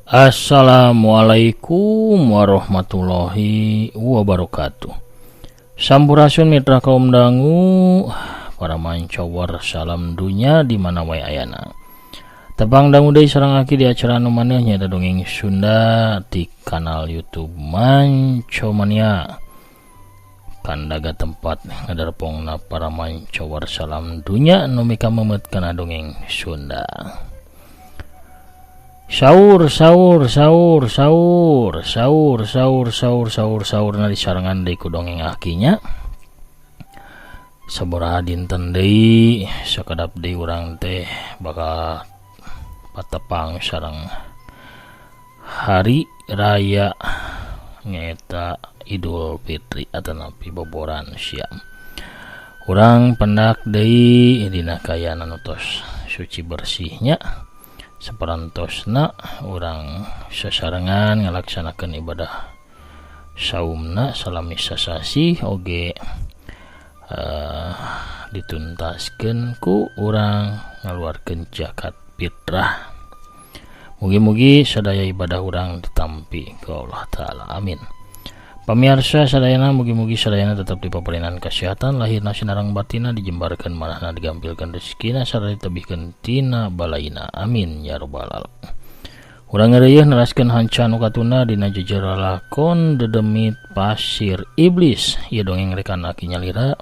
Assalamualaikum warahmatullahi wabarakatuh. Sampurasun mitra kaum dangu, para mancawar salam dunya di mana wae ayana. Tepang dangu deui sareng aki di acara anu maneh nyaeta dongeng Sunda di kanal YouTube Mancomania. Kandaga tempat ngadarpongna para mancawar salam dunya anu mika memet kana dongeng Sunda. Saur na disarengan deui ku dongeng akinya. Sabaraha dinten deui sakedap deui urang teh bakal patepang sareng hari raya nyaeta Idul Fitri atanapi boboran Syam. Urang pendak deui dina kayana nu tos suci bersihnya. Saparantosna urang sasarengan ngalaksanakeun ibadah saumna salami sasasi oge dituntaskeun ku urang ngaluarkeun zakat fitrah. Mugi-mugi sadaya ibadah urang ditampi ku Allah Ta'ala, amin. Pamirsa sadayana, mugi-mugi sadayana tetap dipaparingan kesehatan lahirna sinareng batina, dijembarkeun manahna, digampilkeun rezekina sarta ditebihkeun tina balaina, amin ya rabbal alamin. Urang ngeureuyeuh neraskeun hanca anu katuna dina jejer lakon Dedemit Pasir Iblis. Ieu dongeng rekan aki nyalira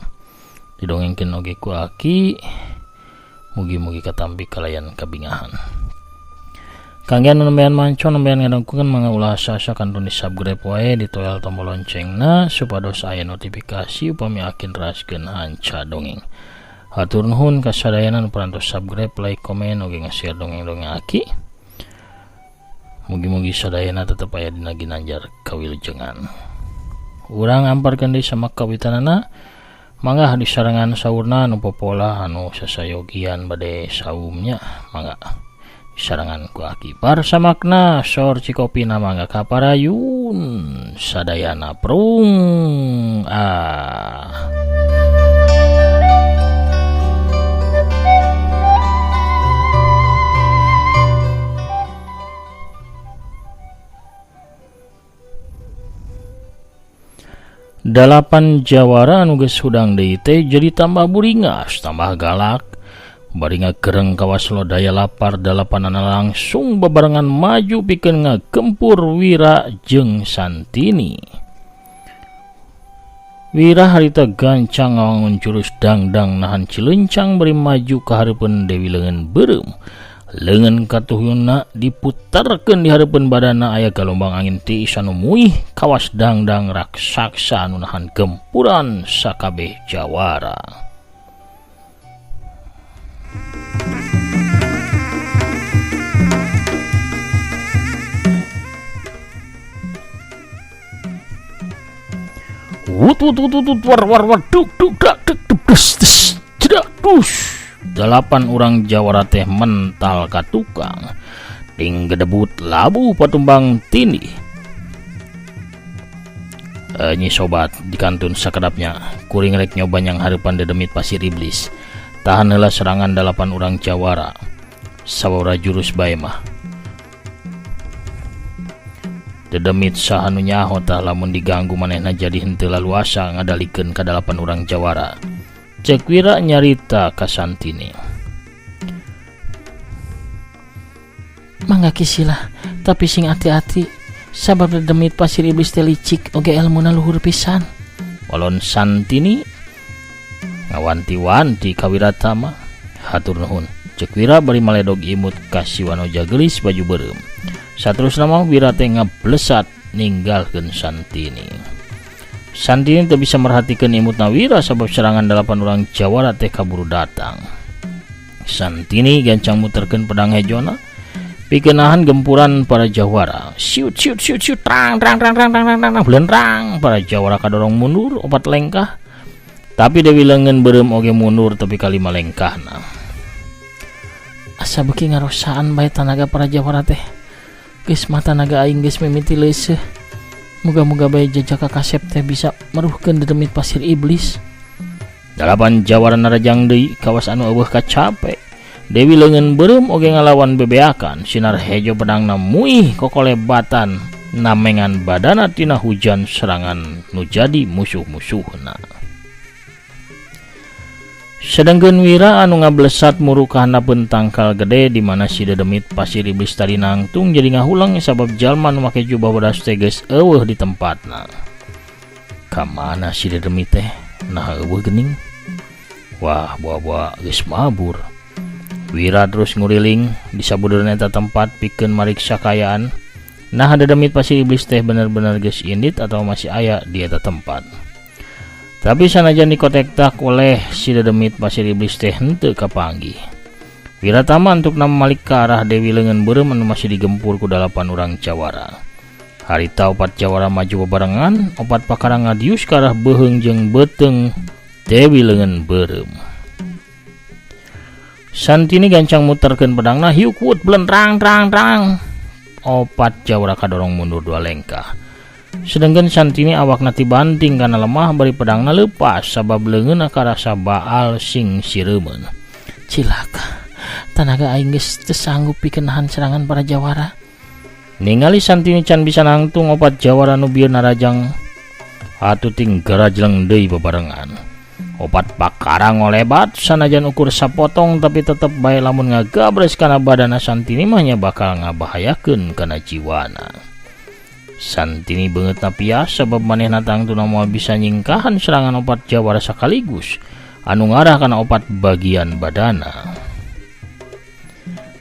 didongengkeun oge ku aki, mugi-mugi katampi kalayan kabingahan. Kanggian nembean mancon nembean ngadengkeun mangga ulah asa-asa kantun di subscribe wae, ditoel tombol loncengna supados aya notifikasi upami akin raskeun hanca dongeng. Hatur nuhun ka sadayana nu parantos subscribe, like, komen, oge nge-share dongeng-dongeng aki. Mugi-mugi sadayana tetep aya dina ginanjar kawilujengan. Urang amparkeun deui sama kawitanana, mangga disarengan saurna anu popola anu sasayogian bade saumnya, mangga sarangan ku aki parsamakna sor cikopina mangga kaparayun sadayana prung Dalapan jawara anu geus hudang deui teh jadi tambah buringas, tambah galak. Bari ngagereng kawas lodaya lapar, dalapanana langsung bebarengan maju pikeun ngagempur Wira jeung Santini. Wira harita gancang ngawangun jurus dangdang nahan cilencang bari maju ka hareupeun Dewi Leungeun beureum. Leungeun katuhuna diputarkeun di hareupeun badanna aya galombang angin tiis anu muih kawas dangdang raksasa anu nahan gempuran sakabeh jawara. War duk dak cedak dus. 8 urang jawara teh mental ka tukang ting gedebut labu patumbang tindih. Nyi sobat dikantun sakedapnya kuring rek nyoba nyang hareupan Dedemit Pasir Iblis. Tahan heula serangan 8 urang jawara. Sababaraha jurus bae mah Dedemit saha nu nyaho tah lamun diganggu manehna jadi henteu laluasa ngadalikeun ka 8 urang jawara. Cek Wira nyarita ka Santini. Mangga kisilah, tapi sing hati-hati sabab Dedemit Pasir Iblis teh licik oge elmuna luhur pisan. Walon Santini ngawanti-wanti ka Wirata mah. Hatur nuhun. Cek Wira bari maledog imut ka Siwanoja geulis baju beureum. Saterusna mah Wira teh ngablesat ninggalkeun Santini. Santini teu bisa merhatikeun imutna Wira sabab serangan 8 urang jawara teh kaburu datang. Santini gancang muterkeun pedang hejona pikeun nahan gempuran para jawara. Siut trang blenrang para jawara kadorong mundur 4 lengkah. Tapi Dewi Leungeun beureum oge mundur tapi kali 5 lengkahna. Asa beuki ngarosaan bae tanaga para jawara teh. Geus mata naga aing geus mimiti leuseuh. Muga-muga bae jajaka kasep teh bisa meruhkeun Dedemit Pasir Iblis. 8 jawara narajang deui kawas anu eueuh kacape. Dewi leungeun beureum oge ngalawan bebeakan, sinar hejo pedangna muih kokolebatan namengan badana tina hujan serangan nu jadi musuh-musuhna. Sedengkeun Wira anu ngablesat murukahna tangkal gede di mana si Dedemit pasir iblis tadi nangtung jadi ngahulang sabab jalma nu make jubah bodas teh geus eueuh di tempatna. Kamana si Dedemit teh? Nah eueuh geuning. Wah, buah-buah geus mabur. Wira terus nguriling di sabudeurna eta tempat pikeun mariksa kayaan. Nah Dedemit pasir iblis teh bener-bener geus indit atau masih aya di eta tempat. Tapi sanajan dikotek-tak oleh si Dedemit pasir iblis teh henteu kapanggih. Wiratama untuk nama malik ke arah Dewi leungeun beureum anu masih digempur ku 8 urang jawara. Harita 4 jawara maju bebarengan, 4 pakara ngadius ke arah beuheung jeung beteung Dewi leungeun beureum. Santini gancang muterkeun pedangna hiuk wut blentrang trang trang. 4 jawara kadorong mundur 2 langkah. Sedangkan Santini awakna ti banting kana lemah bari pedangna leupas sabab leungeunna karasa baal sing sireumeun. Cilaka, tanaga aing geus teu sanggup pikeun nahan serangan para jawara. Ningali Santini can bisa nangtung 4 jawara nu bieu narajang atuh ting garajleng deui bebarengan. 4 pakara ngolebat sanajan ukur sapotong tapi tetep bae lamun ngagabres kana badana Santini mah nya bakal ngabahayakeun kana jiwana. Santini beungeut pias sabab manehna tangtuna moal bisa nyingkahan serangan 4 jawara sakaligus anu ngarah kana 4 bagian badana.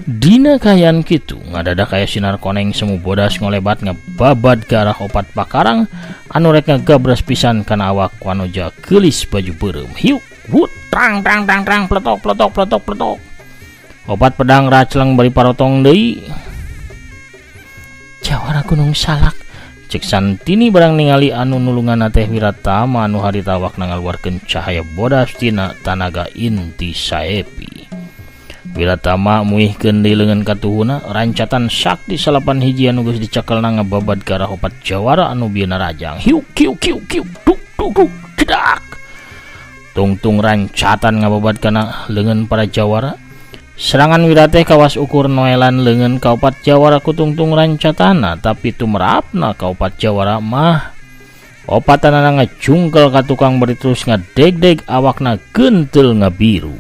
Dina kayan kitu ngadadak aya sinar koneng semu bodas ngolebat ngababad ke arah 4 pakarang anu rek ngagabras pisan kana awak wanoja geulis baju beureum. Hiuk wut trang trang trang trang pletok pletok pletok pletok. 4 pedang racleng bari parotong deui. Jawara Gunung Salak, cek Santini barang ningali anu nulungan teh Wiratama anu harita awakna ngaluarkeun cahaya bodas tina tanaga inti saepi. Wiratama muihkeun deui leungeun katuhuna, rancatan sakti 8 hiji anu geus dicekelna ngababad ka arah 4 jawara anu bieu narajang. Hiuk kiuk kiuk kiuk duk duk duk jedak. Tungtung rancatan ngababad kana leungeun para jawara. Serangan Wira teh kawas ukur noelan leungeun ka 4 jawara ku tungtung rancatana, tapi tumrapna ka 4 jawara mah 4 tanana ngajungkel ka tukang bari terus ngadeg-deg awakna genteul ngabiru.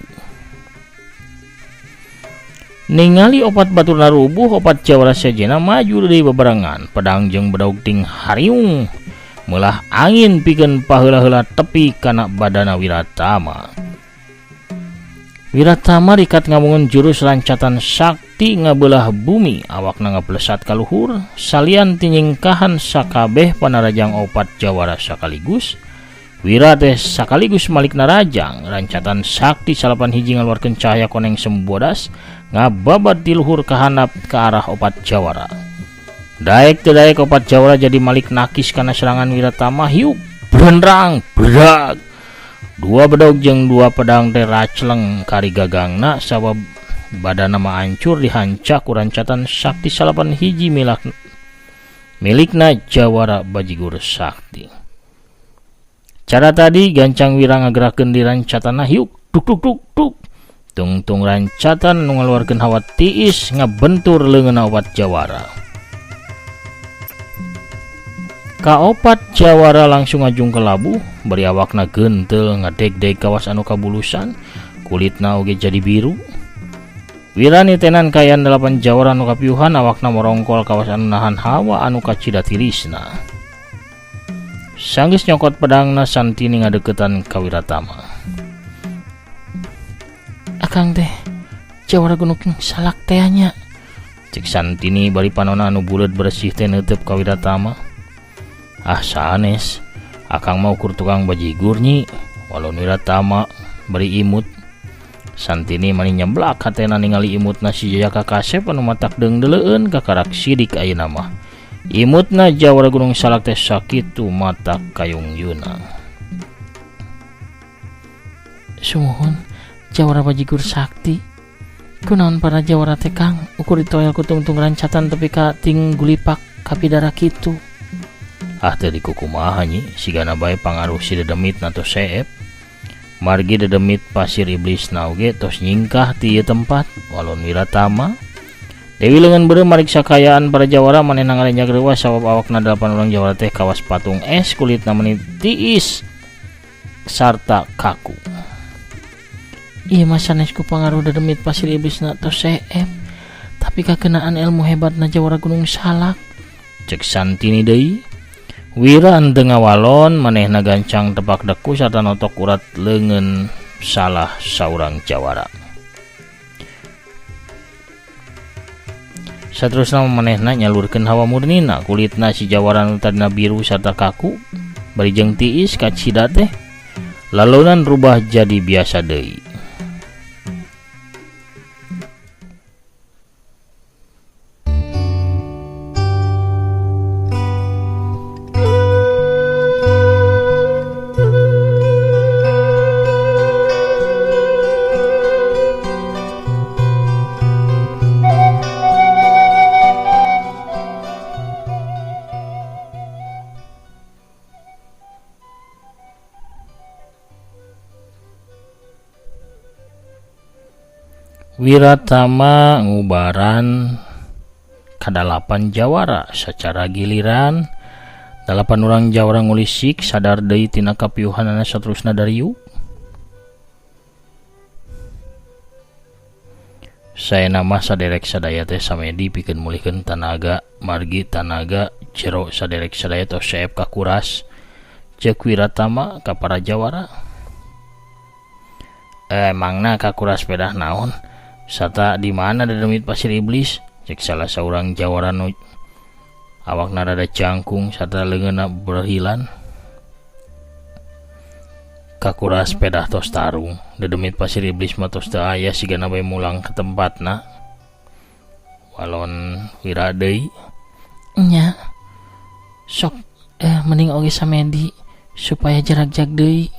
Ningali 4 baturna rubuh, 4 jawara sajena maju deui bebarengan, pedang jeung bedaug ting hariung meulah angin pikeun paheula-heula tepi kana badana Wiratama. Wiratama rikat ngamungun jurus rancatan sakti ngabeulah bumi, awakna ngablesat ka luhur salian tinyingkahan sakabeh panarajang 4 jawara sakaligus. Wira teh sakaligus malik narajang rancatan sakti 8 hiji ngaluarkeun cahaya koneng semu bodas ngababad di luhur kahandap ke arah 4 jawara. Daek teu daek 4 jawara jadi malik nakis kana serangan Wiratama. Hiuk blendrang bedag. 2 bedaug jeung 2 pedang teh racleng kari gagangna sabab badana mah hancur dihancak ku rancatan sakti 8 hiji milikna jawara bajigur sakti. Cara tadi gancang Wira ngagerakeun di rancatana hiuk duk duk duk duk. Tungtung rancatan nu ngaluarkeun hawa tiis ngabentur leungeun 4 jawara. Ka 4 jawara langsung ngajung ke labuh, bari awakna genteul ngadeg-deg kawas anu kabulusan, kulitna oge jadi biru. Wira nitenan kayan 8 jawara anu kapiuhan, awakna morongkol kawas anu nahan hawa anu kacida tirisna. Sanggeus nyokot pedangna Santini ngadeukeutan ka Wiratama. Akang teh jawara Gunung Salak teh nya, cek Santini bari panonna anu buleud bersih teh neuteup ka Wiratama. Ah sanes, akang mau ukur tukang bajigur nyi, walau Wiratama bari imut. Santini mani nyeblak hatena ningali imutna si Jayaka Kasep anu matak deungdeleueun ka karak sidik ayeuna mah. Imutna jawara Gunung Salak teh sakitu matak kayung yuna. Sumuhun jawara bajigur sakti, kunaon para jawara teh Kang ukur ditoel ku tungtung rancatan tepi ka ting gulipak kapidara kitu. Ah teu dikukumaha nyi, sigana bae pangaruh si Dedemit nato Seep. margi dedemit pasir iblis nauge tos nyingkah ti ieu tempat. Walon Wiratama Dewi lengan beureum marik sakayaan para jawara manehna ngalenjak reuas sabab awakna 8 orang jawara teh kawas patung es kulitna meuni tiis sarta kaku. Ieu mah sanes ku pangaruh dedemit pasir iblisna tos seep, tapi kakenaan ilmu hebatna jawara Gunung Salak. Cek Santini deui. Wira henteu ngawalon manehna gancang tepak deku sarta notok urat leungeun salah saurang jawara. Saterusna manehna nyalurkeun hawa murnina kulitna si jawara nu tadina biru sarta kaku bari jeung tiis ka cida teh lalonan rubah jadi biasa deui. Wiratama ngubaran kadalapan jawara secara giliran. 8 orang jawara ngulisik sadar deui tina kapiuhanana saterusna dariu. Saena mah saderek sadaya teh samedi pikeun mulihkeun tanaga margi tanaga jero saderek sadaya tos saep kakuras ceuk Wiratama ka para jawara. Emangna kakuras pedah naon? Sata di mana dedemit pasir iblis? Cek salah seorang jawara nu awakna rada cangkung sarta leungeunna berhilan. Kakuras pedah tos tarung, dedemit pasir iblis mah tos teu aya sigana bae mulang ke tempatna. Walon Wira deui. Nya. Sok mending oge samedi supaya jarak-jak deui.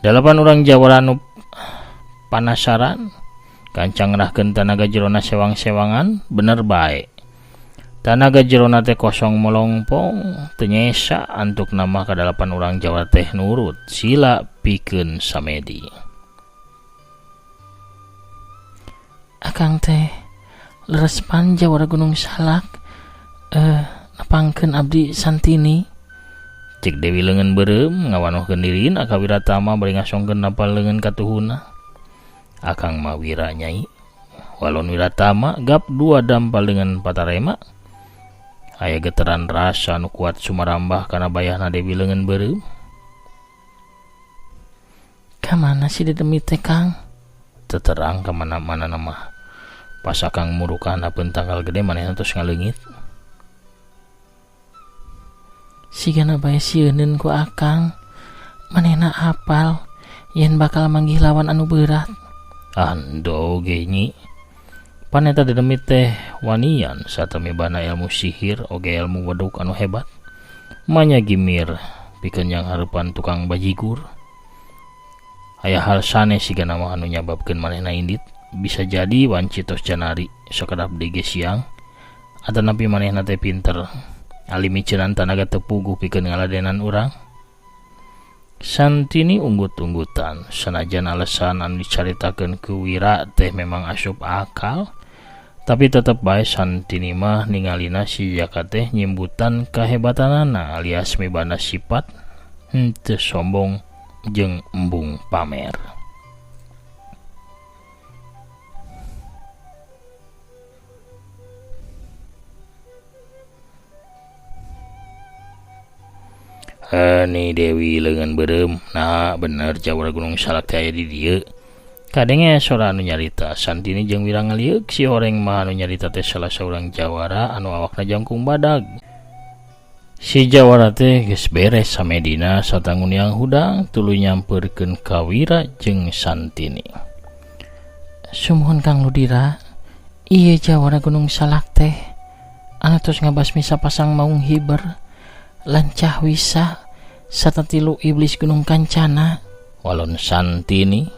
8 orang jawara nu panasaran kancang ngerahkeun tanaga jerona sewang-sewangan bener bae. Tanaga jerona teh kosong melongpong teu nyesa antuk nama ka 8 orang jawara teh nurut sila pikeun samedi. Akang teh lerespan jawara Gunung Salak napangkeun abdi Santini. Cek Dewi leungeun beureum ngawanohkeun dirina ka Wiratama bari ngasongkeun napal leungeun katuhuna. Akang mah Wira nyai. Walon Wiratama gap 2 dampal dengan patarema. Aya geteran rasa nu kuat sumarambah kana bayahna Dewi leungeun beureum. Ka mana si dedemit teh Kang? Teu terang ka mana-mana mah. Pas akang murukan apeun tanggal gede manehna tos ngaleungit. Sigana bae sieunneun ku akang. Manehna apal yen bakal manggih lawan anu berat. Ando oge nyi. Paneta dedemit teh wanian satemibana ilmu sihir oge ilmu waduk anu hebat. Manya gimir pikeun yang hareupan tukang bajigur. Aya hal sanes sigana mah anu nyababkeun manehna indit. Bisa jadi wanci tos janari sakedap dige siang. Atanapi manehna teh pinter alimiceunana tanaga teu puguh pikeun ngaladenan urang. Santini unggut-unggutan sanajan alasan anu dicaritakeun ku Wira teh memang asup akal, tapi tetep bae Santini mah ningalina si Jaka teh nyimbutan kahebatanana alias mibana sifat henteu sombong jeung embung pamer. Ni Dewi leungeun beureum. Nah bener jawara Gunung Salak teh aya di dieu. Kadenge sora anu nyarita Santini jeung Wira ngalieuk si horeng mah anu nyarita teh salah saurang jawara anu awakna jangkung badag. Si jawara teh geus beres samedina sarta nguniang hudang tuluy nyampeurkeun ka Wira jeung Santini. Sumuhun Kang Ludira, ieu jawara Gunung Salak teh anu tos ngabasmi sapasang maung hiber lancah wisa sarta 3 iblis Gunung Kancana. Walon Santini,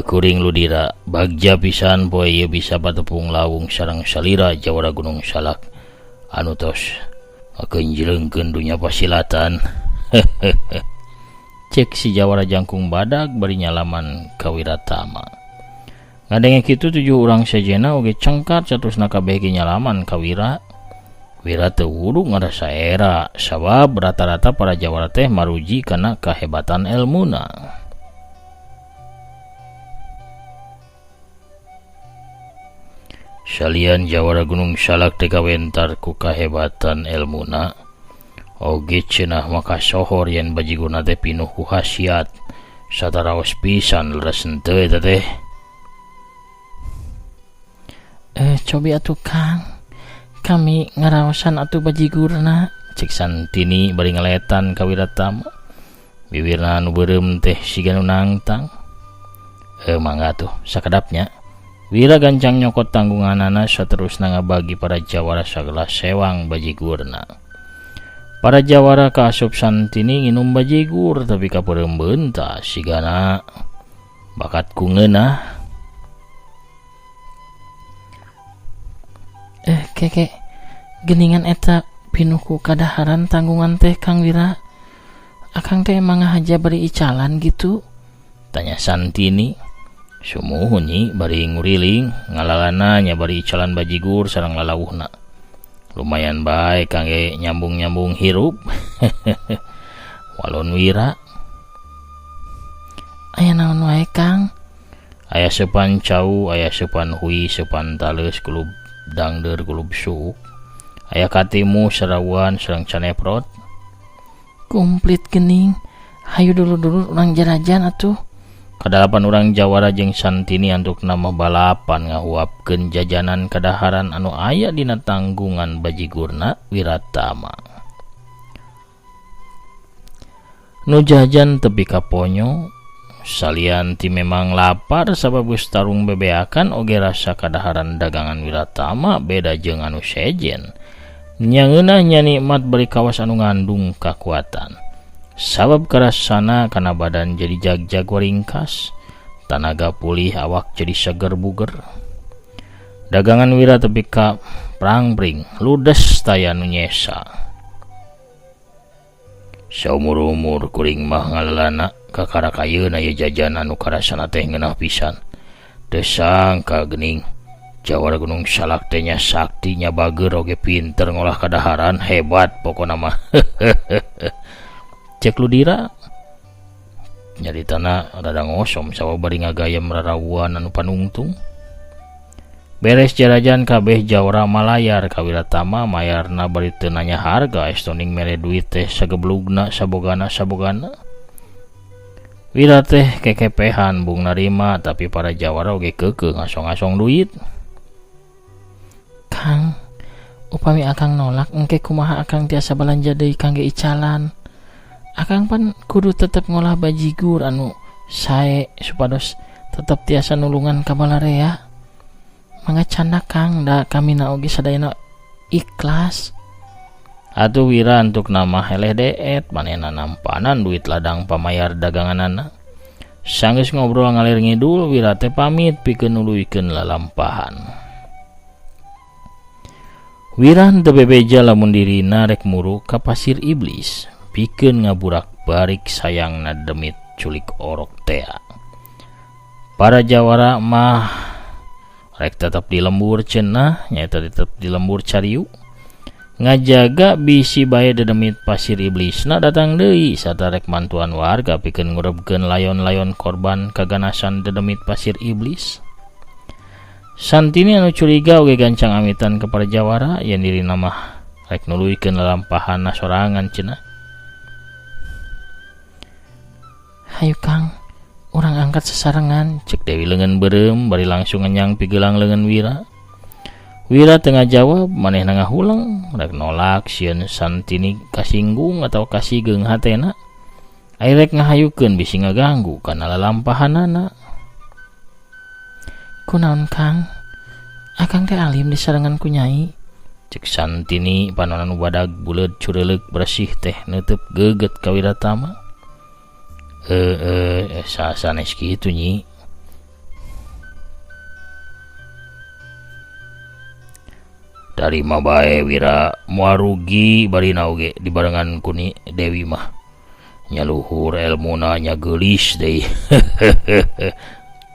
kuring Ludira bagja pisan poe ieu bisa patepung lawung sareng salira jawara Gunung Salak anu tos kenjleungkeun dunya pasilatan. cek si Jawara jangkung badak bari nyalaman ka Wiratama. Ngadenge kitu 7 urang sejenna oge cengkat saterusna kabeh ge nyalaman ka Wira. Wira teu wuru ngarasa era sabab rata-rata para Jawara teh maruji kana kahebatan elmuna. Salian Jawara Gunung Salak teh kawentar ku kahebatan elmuna, oge cenah makasohor yen bajigurna teh pinuh ku khasiat sataraos pisan leres henteu eta teh. Cobi atuh Kang, kami ngaraosan atuh bajigurna, cek Santini bari ngaletan ka Wiratama. Bibirna nu beureum teh siga nu nangtang. Mangga tuh sakedapnya. Wira gancang nyokot tanggunganana saterusna ngabagi para Jawara sagala sewang bajigurna. Para Jawara kaasup Santini nginum bajigur tapi kapeureumeun tah sigana bakat ku ngeunah. Keke geningan eta pinuh ku kadaharan tanggungan teh Kang Wira. Akang teh emang ngahaja bari icalan gitu? Tanya Santini. Sumuhun nyi bari nguriling ngalalana nya bari icalan bajigur sareng lalawuhna. Lumayan bae kangge nyambung-nyambung hirup. Walon Wira. Aya naon wae Kang? Aya seupan cau, aya seupan hui, seupan taleus kulub dangdeur kulub suuk. Aya katimu sarawan sareng caneprot. Komplit gening. Hayu dulu-dulu urang jarajan atuh. Kadalapan urang Jawara jeung Santini antuk nama balapan ngahuapkeun jajanan kadaharan anu aya dina tanggungan bajigurna Wiratama. Nu jajan tepi ka ponyo salian ti memang lapar sabab geus tarung bebeakan oge rasa kadaharan dagangan Wiratama beda jeung anu sejen. Nya ngeunah nya nikmat bari kawas anu ngandung kakuatan. Sabab karasana kana badan jadi jag-jag waringkas, tanaga pulih awak jadi seger buger. Dagangan Wira tepi ka prang-pring ludes taya nu nyesa. Saumur-umur kuring mah ngalalana kakara kayeuna ye jajanan nu karasana teh ngeunah pisan. Teu sangka geuning Jawara Gunung Salak teh nya sakti nya bager oge pinter ngolah kadaharan hebat pokona mah. Cek Ludira nyaritana rada ngosom sawa bari ngagayam rarawuan anu panungtung. Beres jarajan kabeh Jawara malayar ka Wiratama mayarna bari teu nanya harga estoning mere duit teh sageblugna sabogana. Wira teh kekepehan bung narima tapi para Jawara oge keukeuh ngasong-ngasong duit. Kang, upami akang nolak engke kumaha akang tiasa balanja deui kangge icalan. Akang pan kudu tetep ngolah bajigur anu sae supados tetep tiasa nulungan ka balarea. Mangga canda Kang da kami na oge sadayana ikhlas. Atuh Wira antuk nama heleh deet manehna nampanan duit ladang pamayar daganganana. Sanggeus ngobrol ngalir ngidul Wira teh pamit pikeun nuluykeun lalampahan. Wira teu bebeja lamun dirina rek muru ka pasir iblis. Pikeun ngaburak barik sayangna demit culik orok tea. Para Jawara mah rek tetep di lembur cenah nyaeta tetep di lembur cariu. Ngajaga bisi bae dedemit pasir iblisna datang deui sarta rek mantuan warga pikeun ngurebkeun layon-layon korban kaganasan dedemit pasir iblis. Santini anu curiga oge gancang amitan ka para Jawara yen dirina mah rek nuluykeun lalampahanna sorangan cenah. Hayu Kang, urang angkat sesarengan, cek Dewi leungeun beureum bari langsung ngenyang pigeulang leungeun Wira. Wira tengah jawab manehna ngahulang rek nolak sieun Santini kasinggung atau kasigeung hatena. Ai rek ngahayukeun bisi ngaganggu kana lalampahanana. Kunaon Kang? Akang teh alim disarengan ku Nyai. Cek Santini panonan nu badag buleud cureleuk bersih teh neuteuk geuget ka Wiratama. Sanes kitu Nyi. Dari mah bae Wira moal rugi bari oge dibarengan ku ni Dewi mah. nyaluhur elmuna nya geulis deui.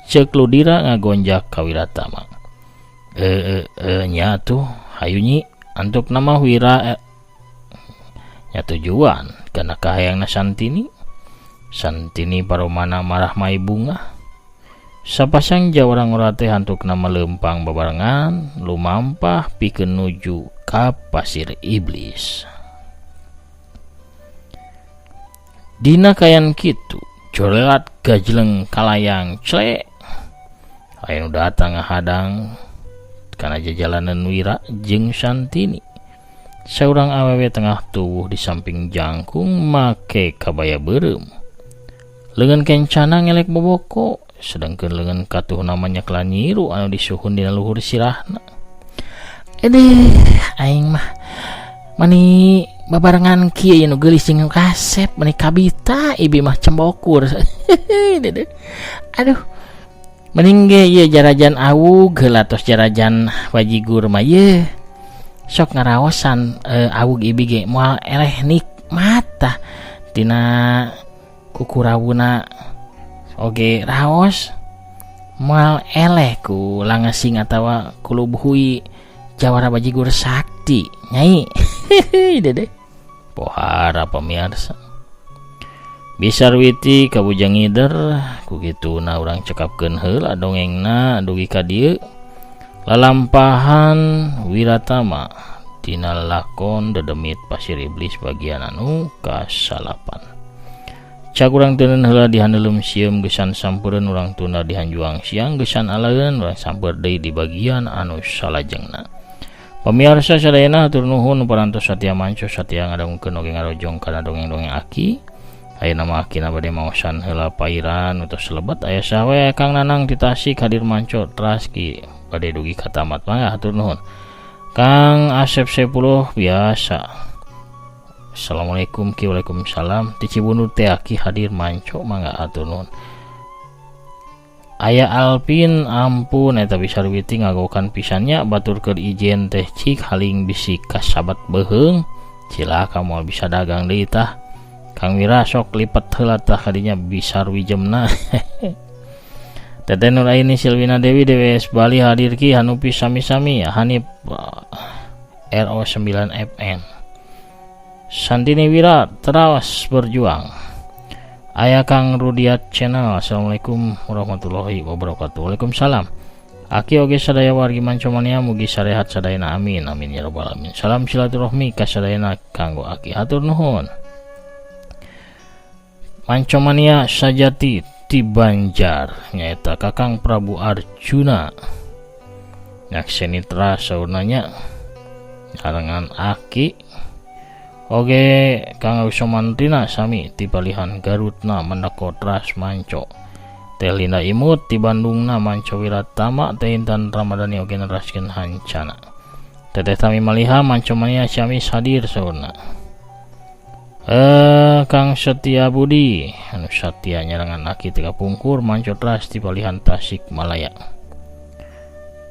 Ceuk Ludira ngagonjak ka Wiratama. Nya tuh hayu nyi antuk nama Wira nya tujuan kana kahayangna Santini. Santini paromana marah mai bunga. Sapasang jawarang ora teh hantukna melempang babarengan lumampah pikeun nuju ka pasir iblis. Dina kayan kitu corelat gajleng kalayang clek aya nu datang ngahadang kana jajalanan Wira jeung Santini. Saurang awewe tengah tuwuh di samping jangkung make kabaya beureum. Leungeun kencana ngelek boboko, sedangkeun leungeun katuh namanya Klanyiru anu disuhun dina luhur sirahna. Aing mah mani babarengan kieu nu geulis jeung kasep mani kabita ibi mah cembokur. Aduh. Mending ge ieu jarajan awug heula tos jarajan bajigur mah ye. Sok ngaraosan awug ibi ge moal eleh nikmat tah tina kukurawuna oge raos moal eleh ku langesing atawa kulubuhui jawara bajigur sakti nyai. Dede pohara pamirsa Bisarwiti kabujang ngider ku kituna urang cekapkeun heula dongengna dugi ka dieu lalampahan Wiratama dina lakon Dedemit Pasir Iblis bagian anu ka-8. Cak urang teuneun heula dihandelem sieum geusan sampureun urang tunda dihanjuang siang geusan alaeun urang samper deui di bagian anu salajengna. Pamirsa sadayana hatur nuhun parantos satia manco satia ngadangkeun oge ngarojong kana dongeng-dongeng Aki. Ayeuna mah Akina bade maosan heula pairan utus lebat aya sawe Kang Nanang di Tasik hadir manco traski bade dugi ka tamat mangga hatur nuhun. Kang Asep 10 biasa. Assalamualaikum ki waalaikumsalam ti Cibunur teh Aki hadir manco mangga atur nuhun. Aya Alpin ampun eta Bisarwiti ngagokan pisannya batur keur ijen teh cik haling bisi kasabat beheung cilaka moal bisa dagang deui tah. Kang Wira sok lipat heula tah kadinya Bisarwijemna. Teten Nuraini Silvina Dewi DWS Bali hadir ki hanupi sami-sami Hanif RO9FN. Santini Wira terus berjuang. Aya Kang Rudiat Channel. Assalamualaikum warahmatullahi wabarakatuh. Waalaikumsalam. Aki oge sadaya wargi mancomania mugi sarehat sadayana amin amin ya rabbal alamin. Salam silaturahmi ka sadayana kanggo Aki hatur nuhun. Mancomania sajati ti Banjar nyaeta Kakang Prabu Arjuna. Nyakseni saurnanya arangan Aki oge Kang Usomantina sami ti palihan Garutna Mandako Tras manco. Teh Linda Imut ti Bandungna manco Wiratama teh Intan Ramadhani oge neraskeun hancana. Teteh Tami Maliha manco mania sami hadir saurna. Kang Setia Budi anu Satya nyarangan Aki teh kapungkur manco Tras ti palihan Tasik Malaya.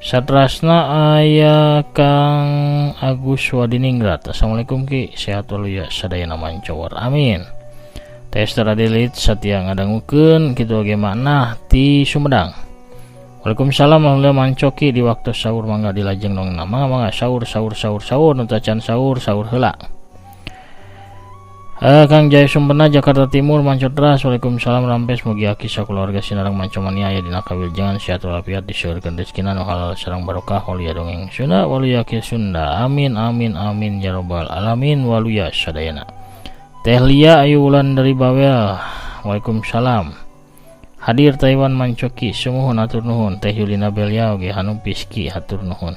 Satrasna aya Kang Agus Wadiningrat. Assalamualaikum ki sehat waluya sadayana mancowar amin. Tester Adelit Satya ngadangukeun kitu oge makna ti Sumedang. Waalaikumsalam alhamdulillah mancoki di waktu sahur mangga dilajeng dongeng mangga sahur nu tacan sahur heula. Kang Jaya Sumpena Jakarta Timur manco Tras. Waalaikumsalam rampes mugi Aki sakeluarga sinareng mancomania aya dina kawiljangan sehat walafiat diseureurkeun rezekina nu halal sareng barokah waluya dongeng Sunda waluya ki Sunda amin amin amin ya rabbal alamin waluya sadayana. Teh Lia Ayu Wulan dari Bawel. Waalaikumsalam. Hadir Taiwan mancoki sumuhun atur nuhun. Teh Yulina Belia oge hanu piski hatur nuhun.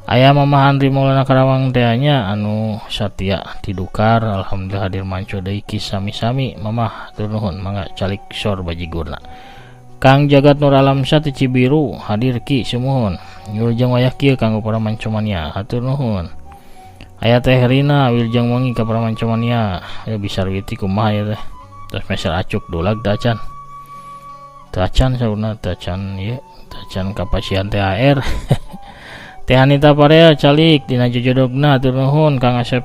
Aya Mama Andri Maulana Karawang tehnya anu Satya tidukar alhamdulillah hadir manco deui ki sami-sami Mama hatur nuhun mangga calik sor bajigurna. Kang Jagat Nur Alamsyah ti Cibiru hadir ki sumuhun. Wilujeng wayah kieu kanggo para mancomania hatur nuhun. Aya Teh Rina wilujeng wengi ka para mancomania ya Bisarwiti kumaha ya teh. Terus meser acuk dolag dacan. Dacan saurna dacan ieu dacan kapasian THR. Teh Anita Parea calik dina jojodogna hatur nuhun Kang Asep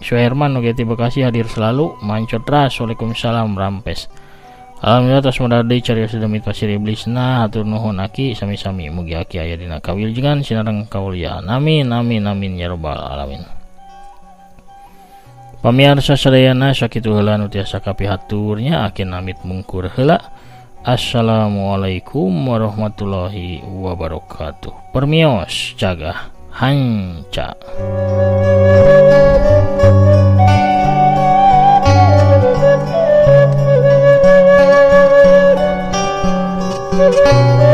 Suherman oge ti Bekasi hadir selalu. Mancot ras. Waalaikumsalam Rampes. Alhamdulillah tos modal deui carios demit pasir iblisna. Hatur nuhun Aki sami-sami mugi Aki aya dina kawilujengan sinareng kauliaan. Amin amin amin ya rabbal alamin. Pamirsa sadayana sakitu heula nu tiasa kapihaturnya Aki namit mungkur heula. Assalamualaikum warahmatullahi wabarakatuh. Permios jaga hanca. Thank you.